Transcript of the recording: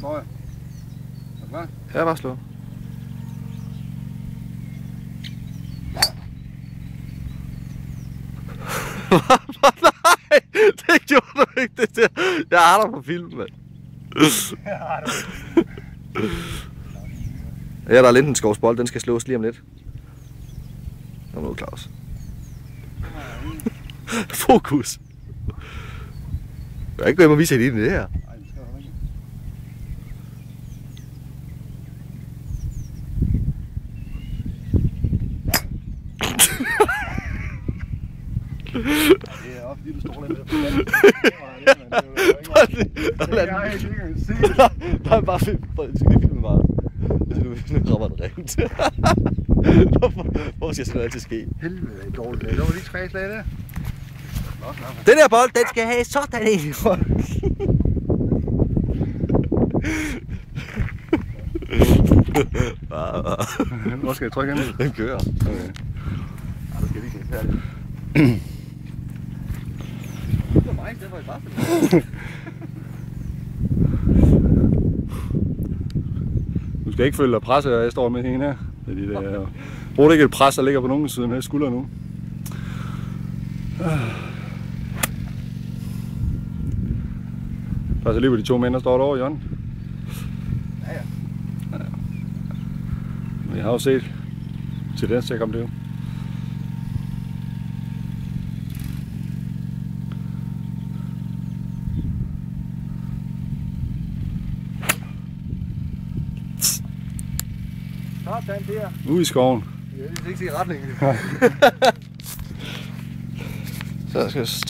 tror jeg. Er du klar? Ja, bare slå. Nej, det gjorde du ikke, det der. Jeg har dig på film, mand. Ja, der er Lindenskovs bold, den skal slås lige om lidt. Kom nu, Claus. Fokus. Jeg kan ikke gå hjem og vise dig det her. Nej, det skal du ikke. Det er også fordi, du står lidt med det. Nej, bare filmen bare. Nu rammer det rent. Hvorfor skal sådan noget altid ske? Helvede, det er dårligt. Det var lige 3 slag der. Den her bold, den skal have sådan en. Hvor skal jeg trykke hen? Den kører. Okay. Du skal lige se færdigt. Det var mig i stedet for i bare. Du skal ikke følge dig presset, jeg står med hende her. Fordi det er bruger ikke et pres, der ligger på nogen siden af skulderen nu. Der er så lige på de 2 mænd, der står derovre, Jørgen. Ja. Men jeg har jo set tendens til at komme det. Sådan der. Ude i skoven. Jeg vil ikke se retningen. Så skal jeg